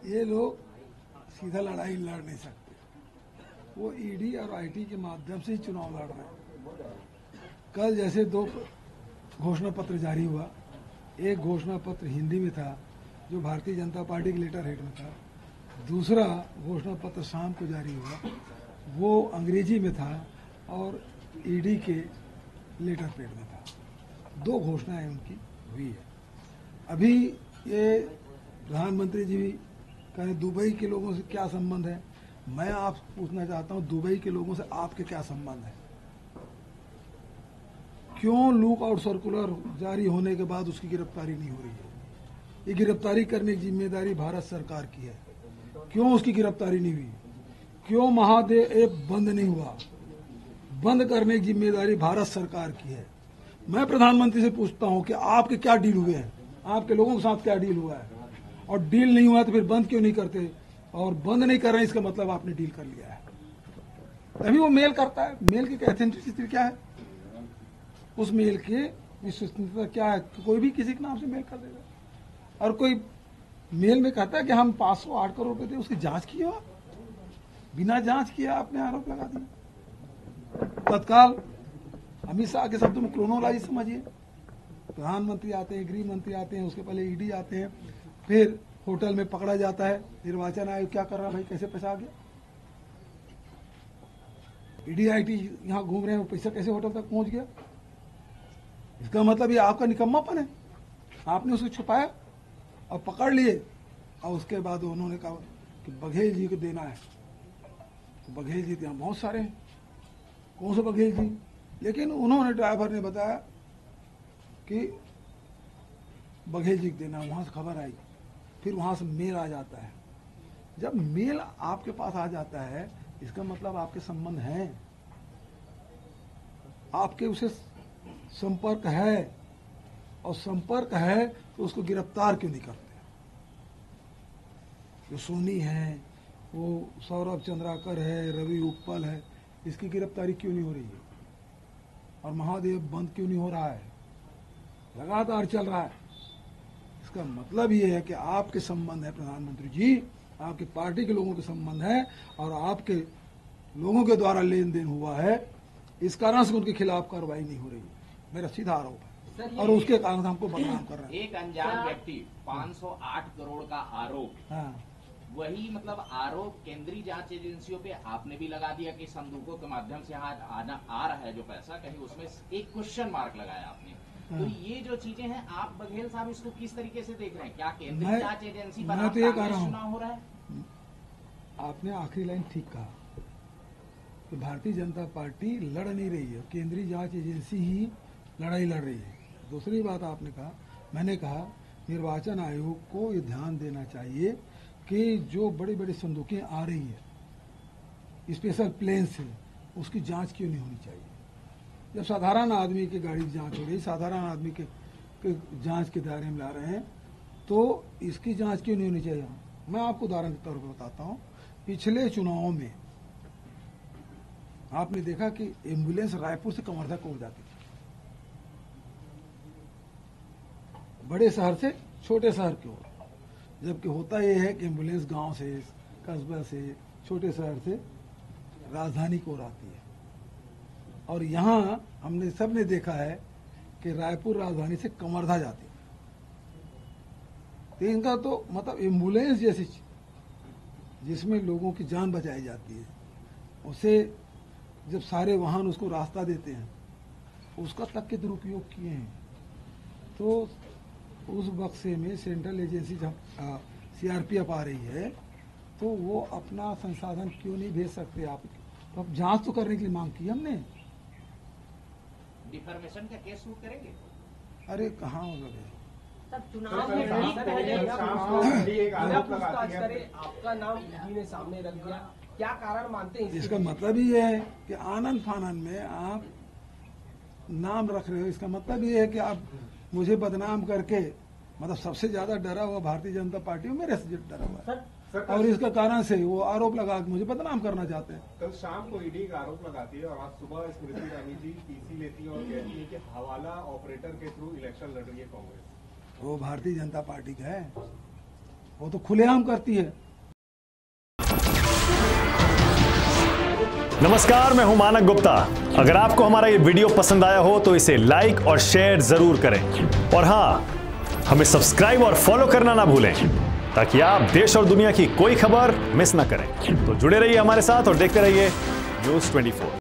ये लोग सीधा लड़ाई लड़ नहीं सकते, वो ईडी और आईटी के माध्यम से ही चुनाव लड़ रहे हैं। कल जैसे 2 घोषणा पत्र जारी हुआ, एक घोषणा पत्र हिंदी में था जो भारतीय जनता पार्टी के लेटर हेड में था, दूसरा घोषणा पत्र शाम को जारी हुआ वो अंग्रेजी में था और ईडी के लेटर पेड में था। 2 घोषणाएं उनकी हुई है। अभी ये प्रधानमंत्री जी भी कहें दुबई के लोगों से क्या संबंध है, मैं आप पूछना चाहता हूं दुबई के लोगों से आपके क्या संबंध है? क्यों लुक आउट सर्कुलर जारी होने के बाद उसकी गिरफ्तारी नहीं हो रही है? ये गिरफ्तारी करने की जिम्मेदारी भारत सरकार की है, क्यों उसकी गिरफ्तारी नहीं हुई? क्यों महादेव ऐप बंद नहीं हुआ? बंद करने की जिम्मेदारी भारत सरकार की है। मैं प्रधानमंत्री से पूछता हूं कि आपके क्या डील हुए हैं, आपके लोगों के साथ क्या डील हुआ है, और डील नहीं हुआ तो फिर बंद क्यों नहीं करते? और बंद नहीं कर रहे हैं इसका मतलब आपने डील कर लिया है। तभी वो मेल करता है। मेल की ऑथेंटिसिटी क्या है, उस मेल के विश्वसनीयता क्या है? कोई भी किसी के नाम से मेल कर देगा। और कोई मेल में कहता है कि हम 508 करोड़ रुपए थे, उसकी जांच की हो, बिना जांच किए आपने आरोप लगा दिया। तत्काल अमित शाह के शब्दों में क्रोनोलॉजी समझिए, प्रधानमंत्री आते हैं, गृह मंत्री आते हैं, उसके पहले ईडी आते हैं, फिर होटल में पकड़ा जाता है। निर्वाचन आयोग क्या कर रहा है भाई, कैसे पैसा आ गया? ईडी आईटी यहाँ घूम रहे हैं, पैसा कैसे होटल तक पहुंच गया? इसका मतलब ये आपका निकम्मापन है, आपने उसको छुपाया और पकड़ लिए, और उसके बाद उन्होंने कहा कि बघेल जी को देना है। तो बघेल जी यहाँ बहुत सारे हैं, कौन से बघेल जी? लेकिन उन्होंने, ड्राइवर ने बताया कि बघेल जी को देना, वहां से खबर आई, फिर वहां से मेल आ जाता है। जब मेल आपके पास आ जाता है इसका मतलब आपके संबंध हैं, आपके उसे संपर्क है, और संपर्क है तो उसको गिरफ्तार क्यों नहीं करते? जो सोनी है, वो सौरभ चंद्राकर है, रवि उपल है, इसकी गिरफ्तारी क्यों नहीं हो रही है? और महादेव बंद क्यों नहीं हो रहा है? लगातार चल रहा है। इसका मतलब ये है कि आपके संबंध है प्रधानमंत्री जी, आपकी पार्टी के लोगों के संबंध है, और आपके लोगों के द्वारा लेन देन हुआ है, इस कारण से उनके खिलाफ कार्रवाई नहीं हो रही है। मेरा सीधा आरोप है, और उसके कारण से हमको बदनाम कर रहे हैं। एक अनजान व्यक्ति 508 करोड़ का आरोप, हाँ, वही मतलब आरोप केंद्रीय जांच एजेंसियों पे आपने भी लगा दिया कि संदूकों के माध्यम से आना आ रहा है जो पैसा, कहीं उसमें एक क्वेश्चन मार्क लगाया आपने। तो ये जो चीजें हैं, आप बघेल साहब इसको किस तरीके से देख रहे हैं? क्या केंद्रीय जांच एजेंसी पर तो ये कह रहा हूँ, चुनाव हो रहा है? आपने आखिरी लाइन ठीक कहा कि भारतीय जनता पार्टी लड़ नहीं रही है, केंद्रीय जांच एजेंसी ही लड़ाई लड़ रही है। दूसरी बात आपने कहा, मैंने कहा निर्वाचन आयोग को ये ध्यान देना चाहिए कि जो बड़ी बड़ी संदूकें आ रही है स्पेशल प्लेन से, उसकी जांच क्यों नहीं होनी चाहिए? जब साधारण आदमी की गाड़ी की जांच हो रही, साधारण आदमी के जांच के दायरे में ला रहे हैं, तो इसकी जांच क्यों नहीं होनी चाहिए? मैं आपको उदाहरण के तौर पर बताता हूँ। पिछले चुनावों में आपने देखा कि एम्बुलेंस रायपुर से कवर्धा को जाती थी, बड़े शहर से छोटे शहर की ओर, जबकि होता यह है कि एम्बुलेंस गांव से, कस्बा से, छोटे शहर से राजधानी को ओर आती है। और यहाँ हमने सबने देखा है कि रायपुर राजधानी से कवर्धा जाती है। तो इनका तो मतलब एम्बुलेंस जैसी जिसमें लोगों की जान बचाई जाती है, उसे जब सारे वाहन उसको रास्ता देते हैं, उसका तक के दुरुपयोग किए हैं। तो उस बक्से में सेंट्रल एजेंसी जब सीआरपीएफ आ रही है, तो वो अपना संसाधन क्यों नहीं भेज सकते? आप तो अब जांच तो करने की मांग की हमने। डिफॉर्मेशन का केस शुरू करेंगे? अरे कहाँ हो गए चुनाव में आपका नाम ईडी ने सामने रख दिया, क्या कारण मानते हैं? इसका मतलब ही है कि आनंद फानन में आप नाम रख रहे हो। इसका मतलब ये है कि आप मुझे बदनाम करके, मतलब सबसे ज्यादा डरा हुआ भारतीय जनता पार्टी मेरे से डरा हुआ है, और इसका कारण से वो आरोप लगा के मुझे बदनाम करना चाहते हैं। कल शाम को ईडी का आरोप लगाती है और आज सुबह स्मृति ईरानी जी टीसी लेती है और कहती है कि हवाला ऑपरेटर के थ्रू इलेक्शन लड़ रही है कांग्रेस। वो भारतीय जनता पार्टी का है, वो तो खुलेआम करती है। नमस्कार, मैं हूं मानक गुप्ता। अगर आपको हमारा ये वीडियो पसंद आया हो तो इसे लाइक और शेयर जरूर करें, और हां, हमें सब्सक्राइब और फॉलो करना ना भूलें ताकि आप देश और दुनिया की कोई खबर मिस ना करें। तो जुड़े रहिए हमारे साथ और देखते रहिए न्यूज़ 24।